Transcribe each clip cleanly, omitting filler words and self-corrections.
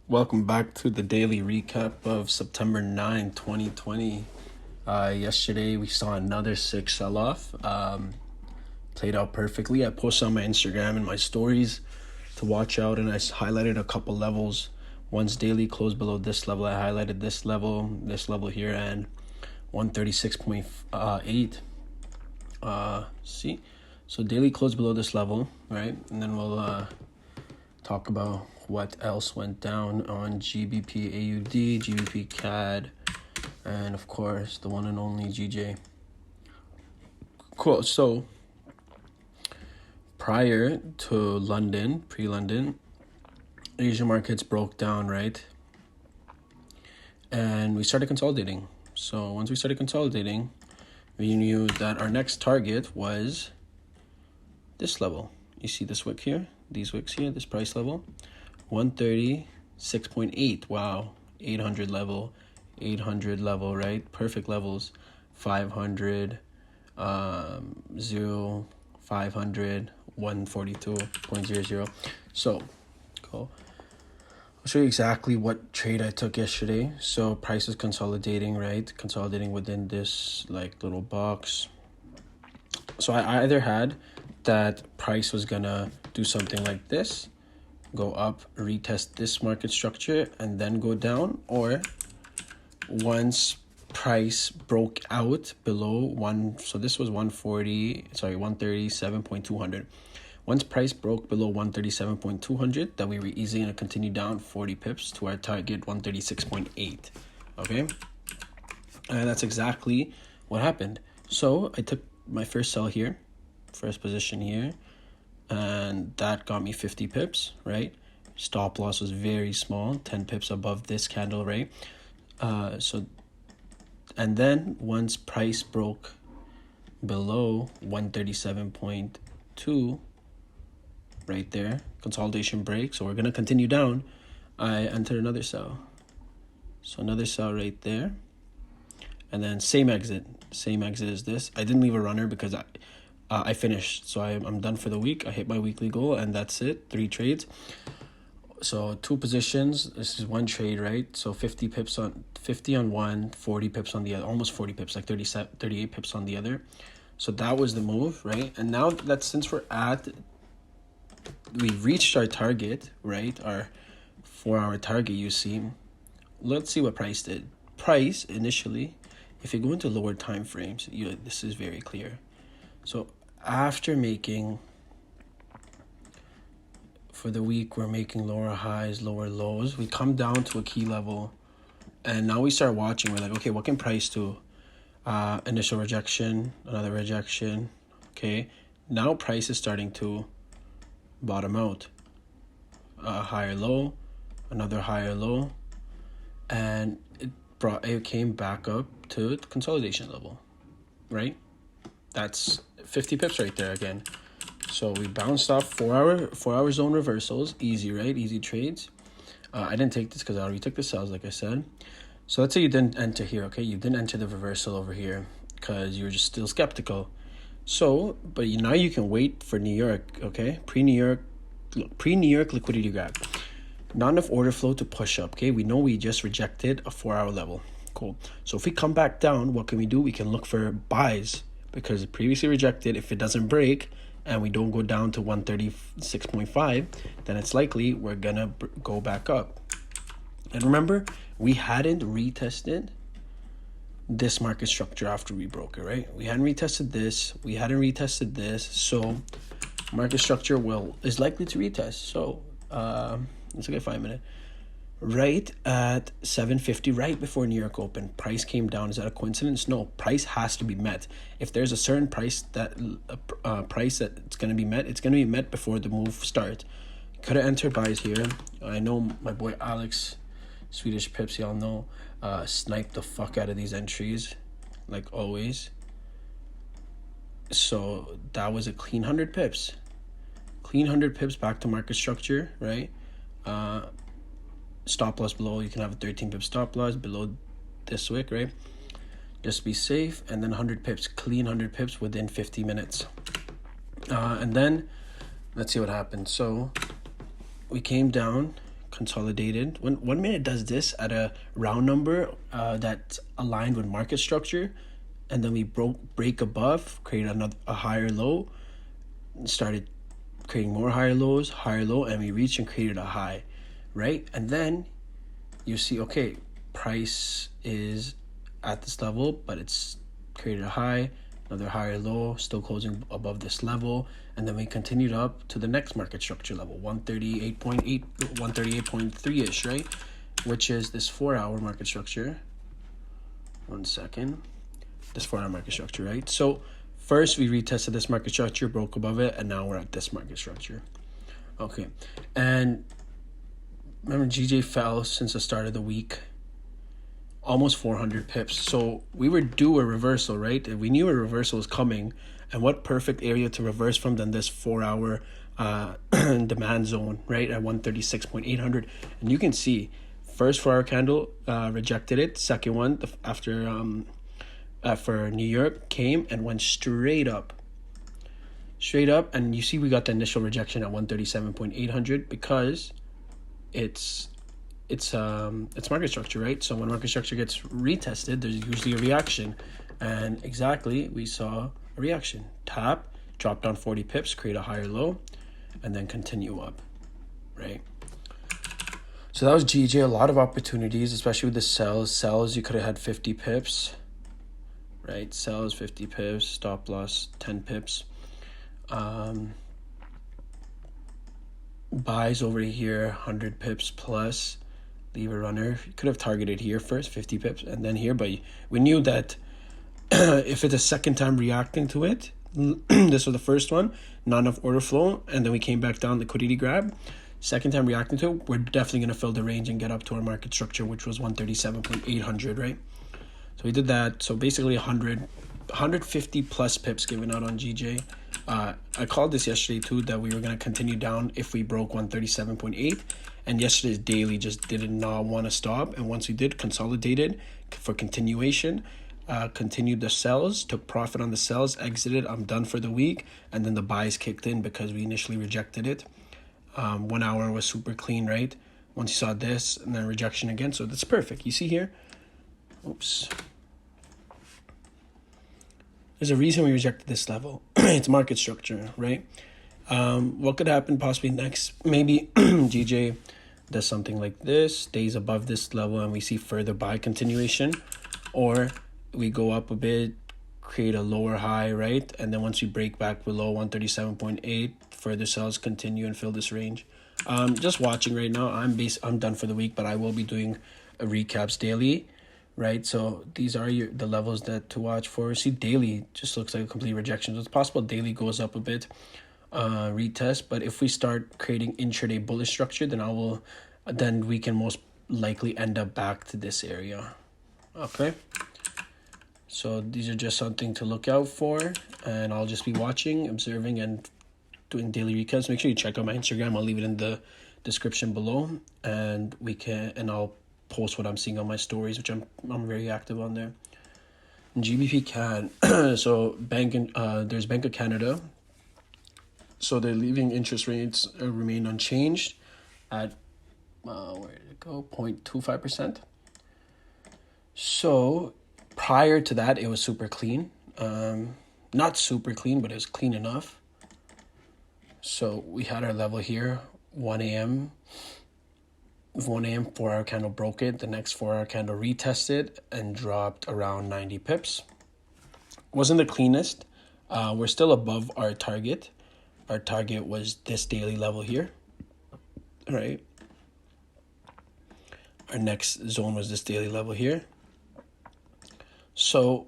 Welcome back to the daily recap of September 9, 2020. Yesterday we saw another sick sell-off. Played out perfectly. I posted on my Instagram and my stories to watch out, and I highlighted a couple levels. Once daily closed below this level, I highlighted this level here, and 136.8. See? So daily closed below this level, right? And then we'll talk about what else went down on GBP AUD, GBP CAD, and of course the one and only GJ. Cool. So prior to London, pre-London, Asian markets broke down, right? And we started consolidating. So once we started consolidating, we knew that our next target was this level. You see this wick here, these wicks here, this price level, 136.8. Wow, 800 level, right? Perfect levels. 500, 0, 500, 142.00. So, cool. I'll show you exactly what trade I took yesterday. So price is consolidating, right? Consolidating within this like little box. So I either had that price was gonna do something like this, go up, retest this market structure, and then go down, or once price broke out below one, so this was 137.200. Once price broke below 137.200, that we were easily gonna continue down 40 pips to our target 136.8. Okay, and that's exactly what happened. So I took my first sell here, first position here, and that got me 50 pips, right? Stop loss was very small, 10 pips above this candle, right? And then once price broke below 137.2, right there, consolidation break, so we're gonna continue down, I entered another sell. So another sell right there, and then same exit as this. I didn't leave a runner because I finished, so I'm done for the week. I hit my weekly goal, and that's it. 3 trades. So 2 positions. This is one trade, right? So 50 on one, 40 pips on the other, almost 40 pips, like 38 pips on the other. So that was the move, right? And now that since we reached our target, right? Our 4-hour target, you see. Let's see what price did. Price initially, if you go into lower time frames, this is very clear. So after making, for the week, we're making lower highs, lower lows. We come down to a key level, and now we start watching. We're like, okay, what can price do? Initial rejection, another rejection. Okay, now price is starting to bottom out. Higher low, another higher low, and it came back up to consolidation level, right? That's 50 pips right there again. So we bounced off 4-hour zone reversals. Easy, right? Easy trades. I didn't take this because I already took the sells, like I said. So let's say you didn't enter here, okay? You didn't enter the reversal over here because you were just still skeptical. So, but now you can wait for New York, okay? Pre-New York liquidity grab. Not enough order flow to push up, okay? We know we just rejected a 4-hour level. Cool. So if we come back down, what can we do? We can look for buys, because it previously rejected. If it doesn't break and we don't go down to 136.5, then it's likely we're gonna go back up. And remember, we hadn't retested this market structure after we broke it, right? We hadn't retested this, so market structure is likely to retest. So let's look at 5 minute. Right at 750, right before New York open, price came down. Is that a coincidence? No, price has to be met. If there's a certain price that it's going to be met, it's going to be met before the move starts. Could have entered buys here. I know my boy Alex, Swedish Pips, y'all know, sniped the fuck out of these entries, like always. So that was a clean 100 pips. Clean 100 pips back to market structure, right? Stop loss below, you can have a 13 pip stop loss below this wick, right? Just be safe. And then 100 pips, clean 100 pips within 50 minutes. And then let's see what happened. So we came down, consolidated. When 1 minute does this at a round number that's aligned with market structure, and then we break above, create a higher low, started creating more higher lows, higher low, and we reached and created a high, right? And then you see, okay, price is at this level, but it's created a high, another higher low, still closing above this level, and then we continued up to the next market structure level, 138.8, 138.3-ish, right? Which is this 4-hour market structure. 1 second. This 4-hour market structure, right? So first we retested this market structure, broke above it, and now we're at this market structure. Okay, and remember GJ fell since the start of the week, almost 400 pips. So we were due a reversal, right? We knew a reversal was coming, and what perfect area to reverse from than this 4-hour demand zone, right, at 136.800. And you can see first 4-hour candle rejected it, second one after for New York came and went straight up, and you see we got the initial rejection at 137.800 because it's market structure, right? So when market structure gets retested, there's usually a reaction, and exactly we saw a reaction. Tap, drop down 40 pips, create a higher low, and then continue up, right? So that was GJ. A lot of opportunities, especially with the sells. You could have had 50 pips, right? Sells 50 pips, stop loss 10 pips. Buys over here 100 pips plus, leave a runner. You could have targeted here first, 50 pips, and then here, but we knew that if it's a second time reacting to it, this was the first one, not enough order flow, and then we came back down, liquidity grab. Second time reacting to it, we're definitely going to fill the range and get up to our market structure, which was 137.800, right? So we did that. So basically 150 plus pips given out on GJ. I called this yesterday too, that we were going to continue down if we broke 137.8, and yesterday's daily just did not want to stop, and once we did, consolidated for continuation, continued the sells, took profit on the sells, exited, I'm done for the week, and then the buys kicked in because we initially rejected it. 1 hour was super clean, right? Once you saw this, and then rejection again, so that's perfect. You see here, oops, there's a reason we rejected this level. It's market structure, right? What could happen possibly next? Maybe GJ does something like this, stays above this level, and we see further buy continuation, or we go up a bit, create a lower high, right? And then once we break back below 137.8, further sells continue and fill this range. Just watching right now. I'm done for the week, but I will be doing a recaps daily, right? So these are the levels that to watch for. See, daily just looks like a complete rejection. So it's possible daily goes up a bit, retest. But if we start creating intraday bullish structure, then we can most likely end up back to this area. Okay. So these are just something to look out for, and I'll just be watching, observing, and doing daily recaps. Make sure you check out my Instagram. I'll leave it in the description below, and I'll post what I'm seeing on my stories, which I'm very active on there. And GBP CAD. So there's Bank of Canada. So they're leaving interest rates remain unchanged at where did it go? 0.25%. So prior to that, it was super clean. Not super clean, but it was clean enough. So we had our level here, 1 a.m. 4-hour candle broke it. The next 4-hour candle retested and dropped around 90 pips. Wasn't the cleanest. We're still above our target. Our target was this daily level here, right? Our next zone was this daily level here. So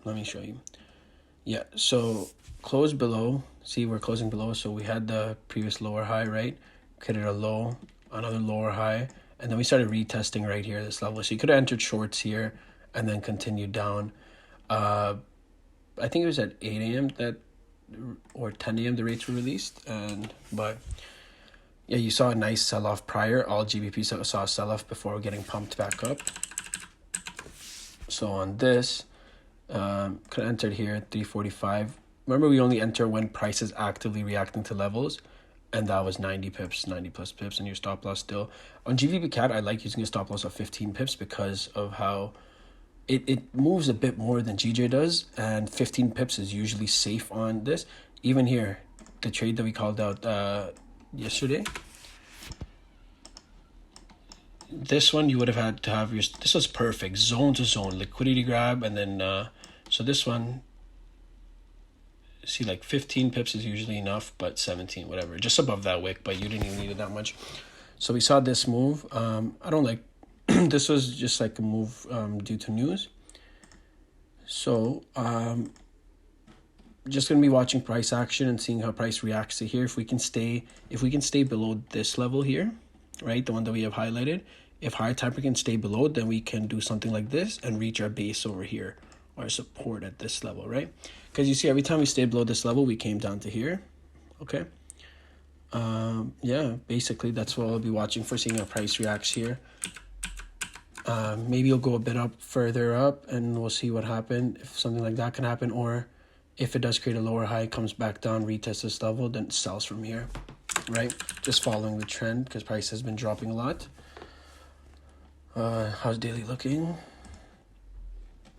let me show you. Yeah, so close below. See, we're closing below. So we had the previous lower high, right? Created a low, another lower high, and then we started retesting right here, this level. So you could have entered shorts here and then continued down. I think it was at 8 a.m. or 10 a.m. the rates were released. But yeah, you saw a nice sell-off prior. All GBP saw a sell-off before getting pumped back up. So on this, could have entered here at 345. Remember, we only enter when price is actively reacting to levels. and that was 90 pips, 90 plus pips, and your stop loss still. On GVP CAD, I like using a stop loss of 15 pips because of how it moves a bit more than GJ does, and 15 pips is usually safe on this. Even here, the trade that we called out yesterday, this one you would have had to have your, this was perfect, zone to zone, liquidity grab, and then, so this one, see, like 15 pips is usually enough, but 17, whatever, just above that wick, but you didn't even need it that much. So we saw this move. I don't like, this was just like a move due to news. So just going to be watching price action and seeing how price reacts to here. If we can stay below this level here, right, the one that we have highlighted, if higher time can stay below, then we can do something like this and reach our base over here, our support at this level, right? Because you see, every time we stayed below this level, we came down to here. Okay. Yeah, basically that's what I'll be watching for, seeing how price reacts here. Maybe you'll go a bit up, further up, and we'll see what happens. If something like that can happen, or if it does create a lower high, comes back down, retests this level, then it sells from here, right? Just following the trend because price has been dropping a lot. How's daily looking?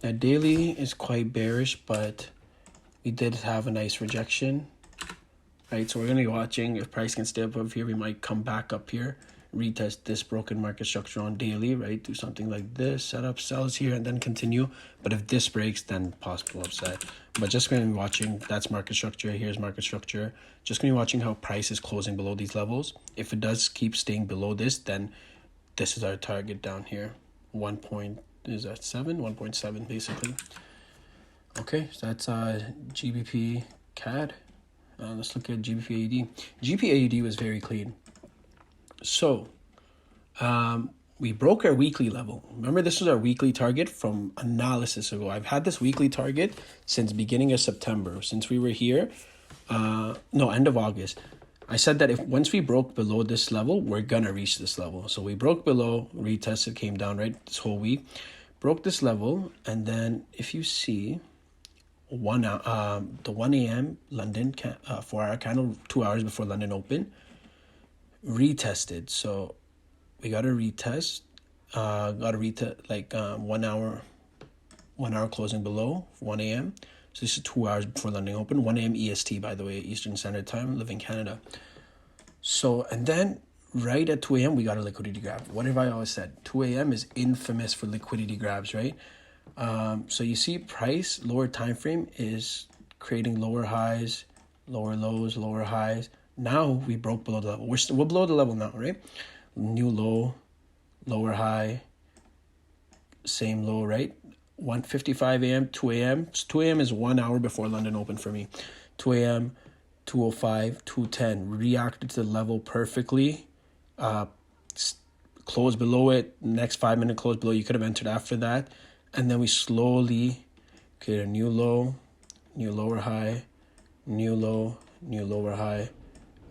Now, daily is quite bearish, but we did have a nice rejection, right? So we're going to be watching if price can stay above here. We might come back up here, retest this broken market structure on daily, right? Do something like this, set up sells here, and then continue. But if this breaks, then possible upside. But just going to be watching, that's market structure, here's market structure. Just going to be watching how price is closing below these levels. If it does keep staying below this, then this is our target down here. 1.7 basically. Okay, so that's GBP CAD. Let's look at GBP AUD. GBP AUD was very clean. So we broke our weekly level. Remember, this was our weekly target from analysis ago. I've had this weekly target since beginning of September, since we were here. End of August. I said that if once we broke below this level, we're gonna reach this level. So we broke below, retested, came down, right, this whole week, broke this level, and then if you see the 1 a.m. London 4-hour candle, 2 hours before London open, retested. So we got a retest, like 1 hour closing below 1 a.m. So this is 2 hours before London open, 1 a.m. EST, by the way, Eastern Standard Time, live in Canada. So, and then right at 2 a.m., we got a liquidity grab. What have I always said? 2 a.m. is infamous for liquidity grabs, right? So you see price, lower time frame is creating lower highs, lower lows, lower highs. Now we broke below the level. We're below the level now, right? New low, lower high, same low, right? 1:55 a.m., 2 a.m. 2 a.m. is 1 hour before London open for me. 2 a.m., 2:05, 2:10. Reacted to the level perfectly. Close below it. Next 5 minute close below. You could have entered after that. And then we slowly create a new low, new lower high, new low, new lower high,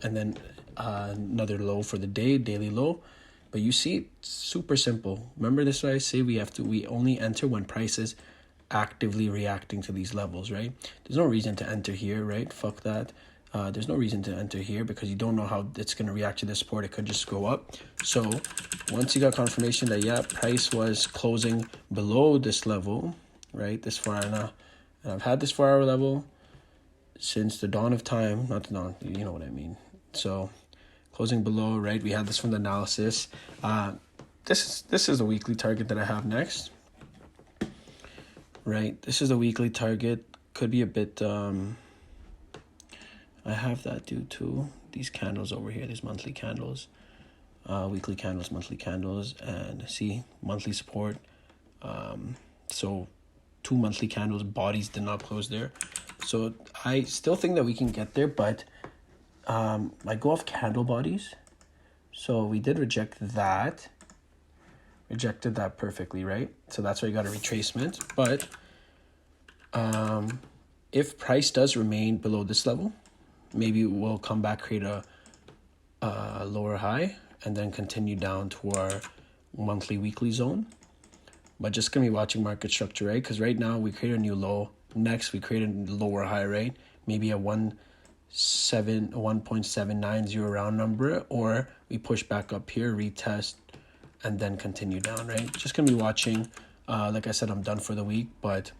and then another low for the day, daily low. But you see, it's super simple. Remember this, what I say, we only enter when price is actively reacting to these levels, right? There's no reason to enter here, right? Fuck that. There's no reason to enter here because you don't know how it's going to react to this support. It could just go up. So once you got confirmation that, yeah, price was closing below this level, right? This 4 hour now. And I've had this 4 hour level since the dawn of time. Not the dawn, you know what I mean. So closing below, right? We had this from the analysis. This is the weekly target that I have next. Right? This is the weekly target. Could be a bit... I have that due to these candles over here, these monthly candles, weekly candles, monthly candles, and see, monthly support. So 2 monthly candles, bodies did not close there. So I still think that we can get there, but I go off candle bodies. So we did rejected that perfectly, right? So that's why you got a retracement. But if price does remain below this level, maybe we'll come back, create a lower high, and then continue down to our monthly, weekly zone. But just going to be watching market structure, right? Because right now we create a new low. Next, we create a lower high, right? Maybe a 1 1.790 round number, or we push back up here, retest, and then continue down, right? Just gonna be watching. Like I said, I'm done for the week, but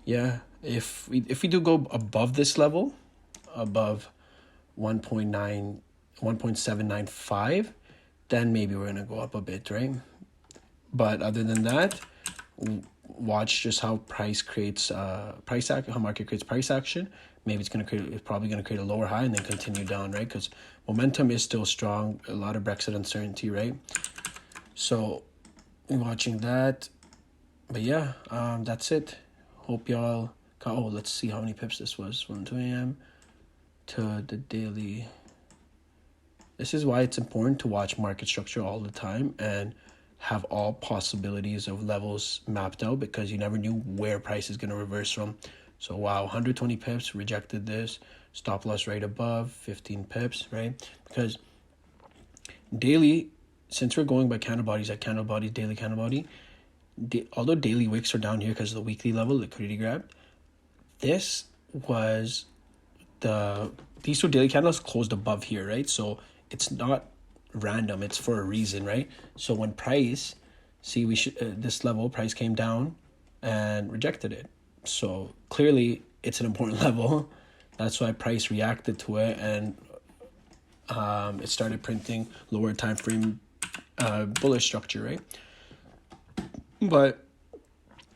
yeah, if we do go above this level, above 1.795, then maybe we're gonna go up a bit, right? But other than that, watch just how price creates price action, how market creates price action. Maybe it's probably gonna create a lower high and then continue down, right? Because momentum is still strong. A lot of Brexit uncertainty, right? So we're watching that. But yeah, that's it. Hope y'all got. Oh, let's see how many pips this was from 2 a.m. to the daily. This is why it's important to watch market structure all the time and have all possibilities of levels mapped out, because you never knew where price is going to reverse from. So wow, 120 pips, rejected this. Stop loss right above, 15 pips, right? Because daily, since we're going by candle bodies, at candle bodies, daily candle body, although daily wicks are down here because of the weekly level, liquidity grab, this was these two daily candles closed above here, right? So it's not random, it's for a reason, right? So when price, see, this level, price came down and rejected it. So clearly it's an important level. That's why price reacted to it, and it started printing lower time frame bullish structure, right? But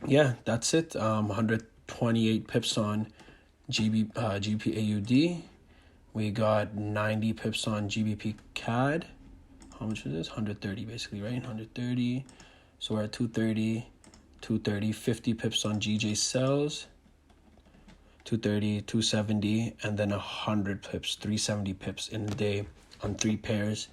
yeah, that's it. 128 pips on GBPAUD. We got 90 pips on GBP CAD. How much is this? 130 basically, right? 130. So we're at 230, 50 pips on GJ cells. 230, 270, and then 100 pips, 370 pips in a day on 3 pairs.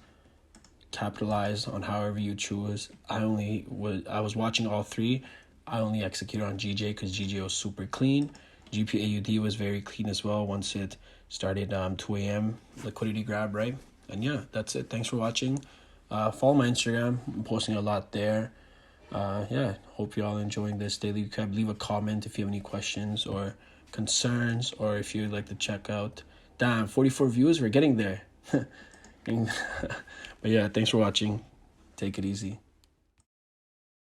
Capitalize on however you choose. I was watching all 3. I only executed on GJ because GJ was super clean. GPAUD was very clean as well once it started 2 a.m. liquidity grab, right? And yeah, that's it. Thanks for watching. Follow my Instagram. I'm posting a lot there. Yeah, hope you all enjoying this daily recap. Leave a comment if you have any questions or concerns, or if you'd like to check out. Damn, 44 views. We're getting there. But yeah, thanks for watching. Take it easy.